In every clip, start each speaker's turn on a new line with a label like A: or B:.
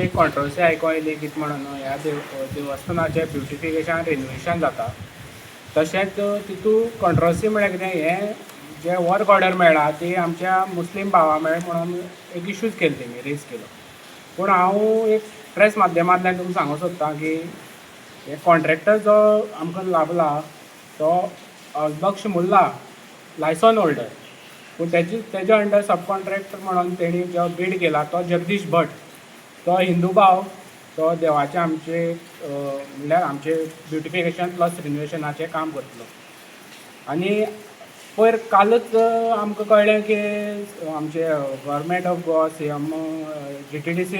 A: एक कॉन्ट्रोवर्सी आयको येयली कितें म्हणून ह्या देवस्थानाचें ब्युटिफिकेशन रिनोवेशन जाता तशेंच तितून कॉन्ट्रोवर्सी म्हळ्यार कितें हें जे वर्क ऑर्डर मेळ्ळा ती आमच्या मुस्लीम भावा मेळ म्हणून एक इशूज केलो तेमी रेज केलो. पूण हांव एक प्रेस माध्यमांतल्यान तुमकां सांगूंक सोदतां की हे कॉन्ट्रॅक्टर जो आमकां लाभला तो अल्बक्श मुल्ला लायसन होल्डर, पूण तेजे अंडर सब कॉन्ट्रॅक्टर म्हणून तेणी जो बीड केला तो जगदीश भट, तो हिंदू भाव, तो देवाचे आमचे म्हणल्यार आमचे ब्युटिफिकेशन प्लस रिनोवेशनाचें काम करतलो. आनी पयर कालच आमकां कळ्ळें की आमचे government of Goa CM GTDC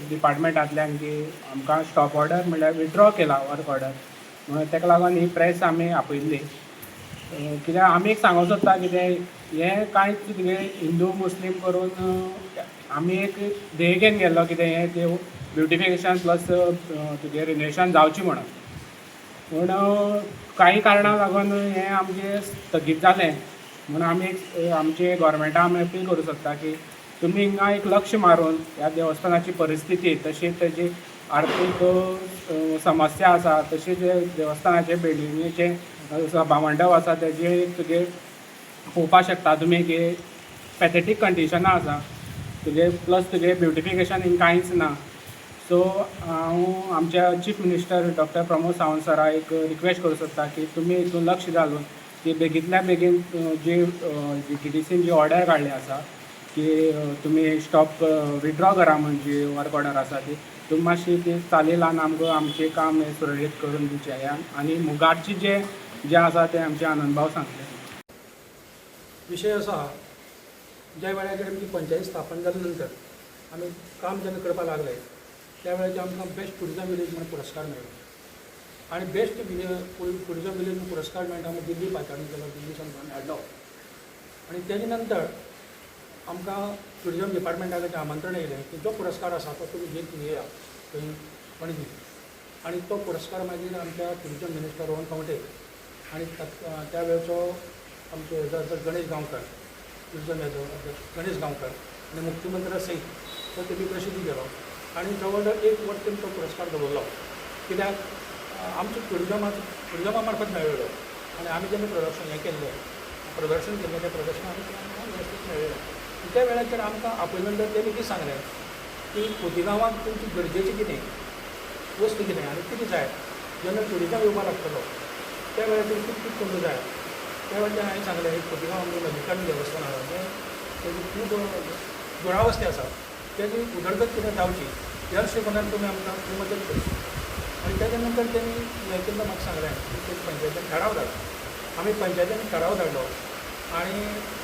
A: डिपार्टमेंटांतल्यान की आमकां स्टॉप ऑर्डर म्हणल्यार विथड्रॉ केला वर्क ऑर्डर म्हणून ताका लागून ही प्रेस आमी आपयल्ली. कित्याक आमी एक सांगूंक सोदता कितें हें कांयच तुगे हिंदू मुस्लीम करून आमी एक ध्येय घेवन गेल्लो कितें हें देव ब्युटिफिकेशन प्लस तुगे रिनोवेशन जावचें म्हणून. पूण काही कारणां लागून हें आमचें स्थगीत जालें म्हणून आमी एक आमचे गोवोरमेंटाक आमी अपील करूंक सोदता की तुमी हिंगा एक लक्ष मारून ह्या देवस्थानाची परिस्थिती तशीच तेजी आर्थीक समस्या आसा तशीच देवस्थानाचे बिल्डिंगेचे सभामंडप आसा तेजे तुगे पळोवपाक शकता तुमी की पॅथेटीक कंडिशनां आसा तुगे प्लस तुगे ब्युटिफिकेशन हिंगा कांयच ना. सो हांव आमच्या chief minister doctor Pramod Sawant सराक एक रिक्वेस्ट करूंक सोदता की तुमी हितून लक्ष घालून की बेगींतल्या बेगीन जी GTDCन जी ऑर्डर काडली आसा की तुमी स्टॉप विथड्रॉ करा म्हणजे वर्क ऑर्डर आसा ती तुमी मातशी ती चाली लावन आमकां आमचें काम हें सुरळीत करून दिवचें. आनी मुगारची जे आसा ते आमचे आनंद भाव सांगले.
B: विशय असा ज्या वेळाचेर आमची पंचायत स्थापन जाल्या नंतर आमी काम जेन्ना करपाक लागले त्या वेळाचेर आमकां बेस्ट टुरिजम विलेज म्हणून पुरस्कार मेळ्ळो. आनी बेस्ट टुरिजम विलेज म्हणून पुरस्कार मेळटा आमी दिल्ली पाचारण केलो, दिल्लीसान हाडलो. आनी तेजे नंतर आमकां टुरिजम डिपार्टमेंटाचें आमंत्रण येयलें की जो पुरस्कार आसा तो तुमी घेवन येया थंय पणजी. आनी तो पुरस्कार मागीर आमच्या टुरिजम मिनिस्टर रोहन खंवटे आनी त्या वेळचो आमचे गणेश गांवकर, टुरिजम हेजो गणेश गांवकर आनी मुख्यमंत्र्या सयत तो तेमी प्रसिद्धी केलो आनी जवळ जवळ 1 वर्स तेमी तो पुरस्कार दवरलो. कित्याक आमचो टुरिजमा मार्फत मेळ्ळो आनी आमी जेन्ना प्रदर्शन केल्लें त्या प्रदर्शनाक आमी वेवस्थीत मेळ्ळें. त्या वेळाचेर आमकां आपले नंतर तेमी कितें सांगलें की खोतीगांवांत तुमची गरजेचें कितें वस्त कितें आनी कितें जाय जेन्ना टुरिजम येवपाक लागतलो त्या वेळाचेर कितें करूंक जाय त्या वेळाचेर हांवें सांगलें खोतीगांव आमचें मल्लिकार्जून देवस्थान आसा तेजी खूब दुरावस्थी आसा तेजी उदरगत कितें जावची ह्या दृश्टीकोनान तुमी आमकां खूब मदत करची. आनी तेजे नंतर तेमी हें केल्लो म्हाका सांगलें की पंचायतीन थाराव धाड. आमी पंचायतीन थाराव धाडलो आनी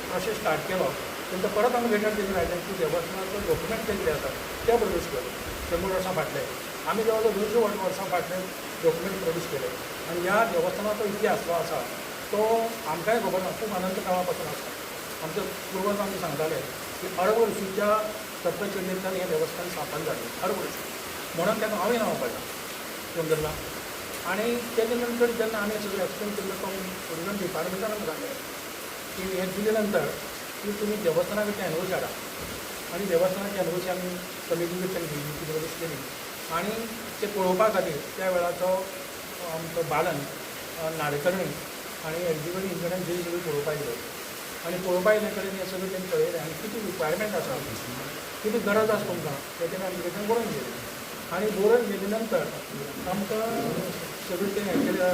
B: प्रोसेस स्टार्ट केलो. तेन्ना परत आमी लेटर दिवन आयलें की देवस्थानाचो डॉक्युमेंट कितें आसा ते प्रोड्यूस केलो. 100 वर्सां फाटले आमी जवळ जवळ 200 वर्सां फाटले डॉक्युमेंट प्रोड्यूस केले. आनी ह्या देवस्थानाचो इतिहास जो आसा तो आमकांय खबर ना, खूब अनंत काळा पासून आसा. आमचे पूर्वज आमी सांगताले की अरब ऋषीच्या तत्वचर्येंतल्यान हें देवस्थान स्थापन जालें. अरब ऋषी म्हणून ताका हांवें नांव पडलां समजला. आनी तेजे नंतर जेन्ना आमी सगळें एक्सप्लेन केल्लो तो टुरिजम डिपार्टमेंटान आमकां सांगलें की हें दिले नंतर की तुमी देवस्थानाक एनओसी हाडा. आनी देवस्थानाची एनओसी आमी समिती कडच्यान घेतली, ती केली आनी ते पळोवपा खातीर त्या वेळाचो आमचो बालन नाडकर्णी आनी एक्झिक्युटीव इंजिनियरान जी सगळी पळोवपा येयले आनी पळोवपा येयले कडेन हें सगळें तेणी पळयलें आनी कितें रिक्वायरमेंट आसा कितें गरज आसा तुमकां तें तेणी आमी तेतून बरोवन घेतलें. आनी बरोवन गेले नंतर आमकां सगळें तें हें केलें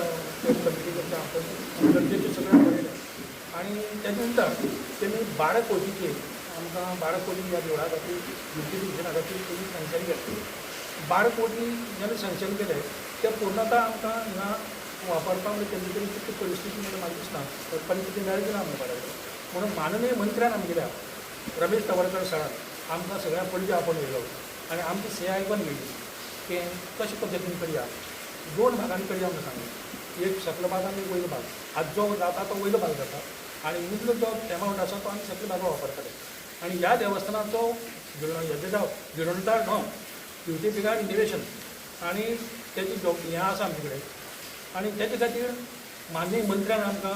B: कमिटी कडच्यान आपण गरजेचें सगळें पळयलें. आनी तेजे नंतर तेमी 12 कोटीची आमकां 12 कोटी ह्या देवळा खातीर ब्युटिफिकेशना खातीर तेमी सँक्शन केलें. 12 कोटी जेन्ना सँक्शन केलें ते पूर्णता आमकां हिंगा वापरपाक तेजे कडेन कितें परिस्थिती म्हणून म्हाका दिसना परिस्थिती मेळची ना म्हणून पडटा. म्हणून माननीय मंत्र्यान आमगेल्या रमेश तवरकर सरान आमकां सगळ्या पणजे आपोवन येयलो आनी आमची से आयकून घेतली की कशे पद्दतीन करया. 2 भागांनी करया म्हणून सांगलें. एक सकल भाग आनी वयलो भाग. आज जो जाता तो वयलो भाग जाता आनी इतलो जो एमावंट आसा तो आमी सकल भागाक वापरतले. आनी ह्या देवस्थानाचो हेजे जाव जिर्णोद्दार न्हय ब्युटिफिकेशन रिनोवेशन आनी तेजी हें आसा आमचे कडेन. आनी तेजे खातीर माननीय मंत्र्यान आमकां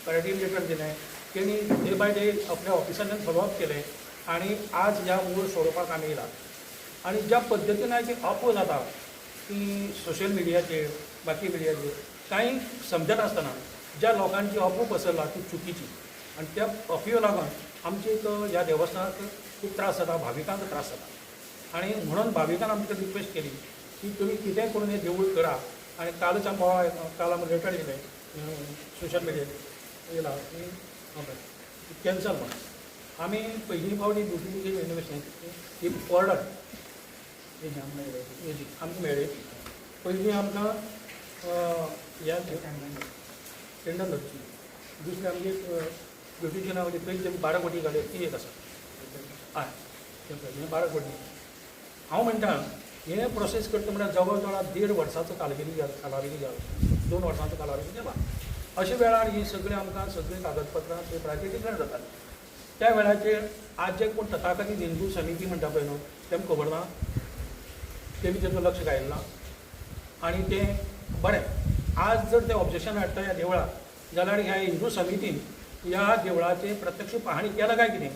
B: प्रायोरिटी लेटर दिलें. तेणी डे बाय डे आपल्या ऑफिसांतल्यान फॉलोअप केलें आनी आज ह्या मूळ सोडोवपाक आमी येयला. आणि ज्या पद्धतीनं जी अफवा जाता ती सोशल मिडियाचेर बाकी मिडियाचेर काही समजत आसतना ज्या लोकांची अफवा पसरला ती चुकीची आणि त्या अफवे लागून आमचे ह्या देवस्थानाक खूप त्रास जाता, भाविकांक त्रास जाता आणि म्हणून भाविकांन आमकां रिक्वेस्ट केली की तुम्ही कितेंय करून हें देवूळ करा आणि कालच आमकां काल आमकां लेटर येयलें सोशल मिडियाचेर येयला की कॅन्सल म्हणून आमी पयलीं फावटी ब्युटिफिकेशन रेनोवेशन ही ऑर्डर हेजी आमकां मेळ्ळी पयलीं आमकां ह्या टेंडर धरची दुसरी आमची ब्युटिशियना वयली पयलीं 12 कोटी घाले ती एक आसा हय 12 कोटी हांव म्हणटा हे प्रोसेस करता म्हळ्यार जवळ जवळ 1.5 वर्साचो कालावधी जाला 2 वर्सांचो कालावधी गेला अशा वेळार ही सगळीं आमकां सगळीं कागदपत्रां पेपराचेर डिक्लेअर जातालीं त्या वेळाचेर आज जे कोण तथाकथीत हिंदू समिती म्हणटा पळय न्हू तेमकां खबर ना तेमी तेचो लक्ष घायलें ना आनी तें बरें आज जर ते ऑब्जेक्शन हाडटा ह्या देवळाक जाल्यार ह्या हिंदू समितीन ह्या देवळाचें प्रत्यक्ष पाहणी केलां काय कितें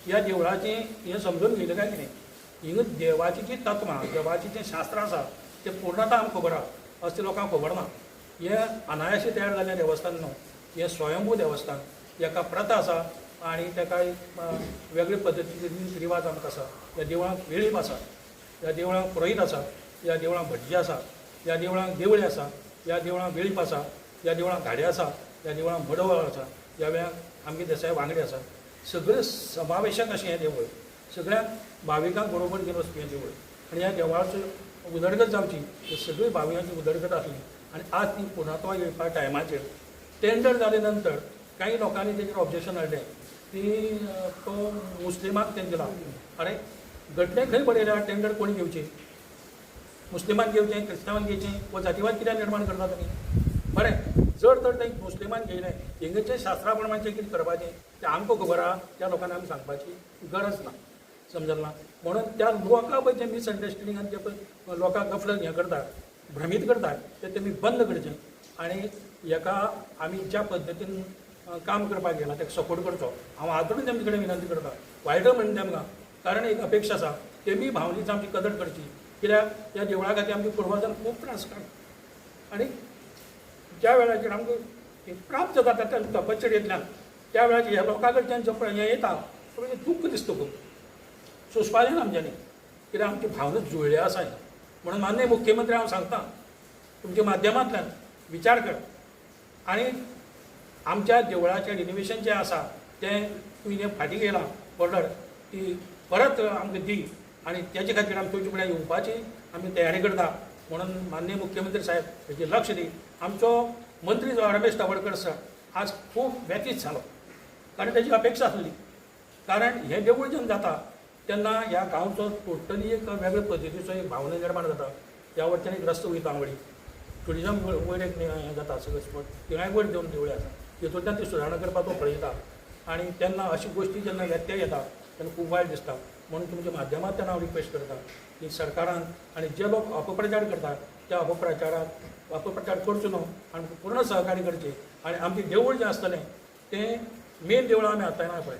B: ह्या देवळाचें हें समजून घेतलें काय कितें हिंगा देवाची जी तत्वां देवाचें जें शास्त्र आसा तें पूर्णता आमकां खबर आसा अशें लोकांक खबर ना हें अनायाशें तयार जाल्लें देवस्थान न्हू हें स्वयंभू देवस्थान हेका प्रथा आसा आनी तेका एक वेगळे पद्दतीचे रीत रिवाज आमकां आसा ह्या देवळांक वेळीप आसा ह्या देवळांक पुरोहीत आसा ह्या देवळांक भटजी आसा ह्या देवळांक देवळी आसा ह्या देवळांक वेळीप आसा ह्या देवळांक गाडे आसा ह्या देवळांक मडवळ आसा ह्या वेळाक आमगे देसाय वांगडी आसा सगळें समावेशक अशें हें देवूळ सगळ्या भाविकांक बरोबर घेवन वचपी हें देवूळ आनी ह्या देवळाची उदरगत जावची ही सगळी भाविकांची उदरगत आसली आनी आज ती पुर्णत्वा येवपा टायमाचेर टेंडर जाले नंतर काही लोकांनी तेजेर ऑब्जेक्शन हाडलें ती तो मुस्लिमांक तें दिला अरे घडलें खंय बरयल्या टेंडर कोणी घेवचें मुस्लिमान घेवचें क्रिस्तांवान घेवचें वो जातीवाद कित्याक निर्माण करता तुमी बरें जर तर तें मुस्लिमान घेयलें हिंगाचें शास्त्रा प्रमाणें कितें करपाचें तें आमकां खबर आहा त्या लोकांनी आमी सांगपाची गरज ना समजलें ना म्हणून त्या लोकां पळय जें मिसअंडरस्टँडींग आनी जे पळय लोकांक गफलत हें करतात भ्रमीत करतात तें तेमी बंद करचें आनी हेका आमी ज्या पद्दतीन काम करपाक गेला ताका सपोर्ट करचो हांव आजूनय तेमचे कडेन विनंती करता वायट म्हणटा तेमकां कारण एक अपेक्षा आसा तेमी भावनेची आमची कदर करची कित्याक त्या देवळा खातीर आमच्या पुर्वजान खूब त्रास काडले आनी ज्या वेळाचेर आमकां प्राप्त जाता त्या तपश्चर्येंतल्यान त्या वेळाचेर ह्या लोकां कडच्यान जो हें येता तें दुख्ख दिसता खूब सोंसपाचें ना आमच्यांनी कित्याक आमची भावना जुळ्ळ्या आसा म्हणून माननीय मुख्यमंत्री हांव सांगता तुमच्या माध्यमांतल्यान विचार कर आनी आमच्या देवळाचें रिनोवेशन जें आसा तें तुवें फाटीं गेलां ऑर्डर ती परत आमकां दी आनी तेजे खातीर आमी तुजे कडेन येवपाची आमी तयारी करता म्हणून माननीय मुख्यमंत्री साहेब हेजेर लक्ष दी आमचो मंत्री जो रमेश तावडकर सर आज खूब व्यतीत जालो कारण तेजी अपेक्षा आसली कारण हें देवूळ जेन्ना जाता तेन्ना ह्या गांवचो टोटली एक वेगळे पद्दतीचो एक भावना निर्माण जाता त्या वटेन एक रस्तो वयता वळी ट्युरिजम वयर एक हें जाता सगळें स्पॉट थिंगाय वयर देवन देवळी आसा तितूंतल्यान ती सुदारणा करपाक तो पळयता आनी तेन्ना अशी गोश्टी जेन्ना व्यत्यय येता तेन्ना खूब वायट दिसता म्हणून तुमच्या माध्यमांतल्यान हांव रिक्वेस्ट करता की सरकारान आनी जे लोक अपप्रचार करतात त्या अपप्रचार करचो न्हू आनी पूर्ण सहकार्य करचें आनी आमचें देवूळ जें आसतलें तें मेन देवळां आमी हाडटाना पळय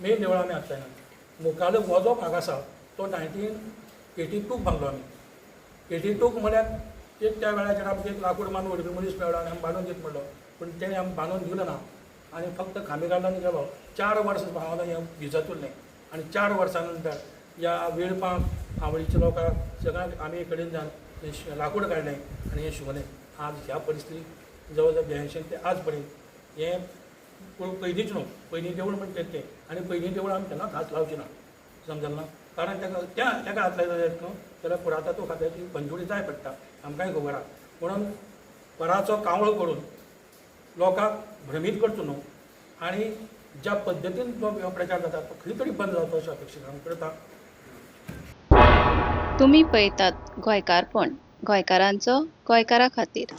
B: मेन देवळां आमी हाडटाना मुखालो हो जो भाग आसा तो 1982 बांदलो आमी 82 म्हळ्यार एक त्या वेळाचेर आमकां एक लाकूड बांदून व्हरपी मनीस मेळ्ळो आनी आमी बांदून दित म्हणलो पूण तेणें आमी बांदून दिलो ना आनी फक्त खामी गार्डन गेलो 4 वर्सां भावाला हें भिजत उरलें आनी 4 वर्सां नंतर ह्या वेळपाक आवळीच्या लोकांक सगळ्यांक आमी एक कडेन जावन लाकूड काडलें आनी हें शिवलें आज ह्या परिस्थितीक जवळ जवळ 82 ते आज पर्यंत हें पयलींच न्हू पयलीं देवूळ म्हणटा तें आनी पयलीं देवूळ आमी केन्नाच हात लावचें ना समजलें ना कारण तेका हात लायता न्हू जाल्यार पुरातत्व खात्याची मंजुरी जाय पडटा आमकांय खबर आहा म्हणून पराचो कावळो करून लोकांक भ्रमीत करचो न्हू आनी ज्या पद्दतीन तो प्रचार जाता तो खंय तरी बंद जावचो अशें अपेक्षीत हांव करता.
C: तुम्ही पळयतात गोंयकारपण गोंयकारांचो गोंयकारा खातीर.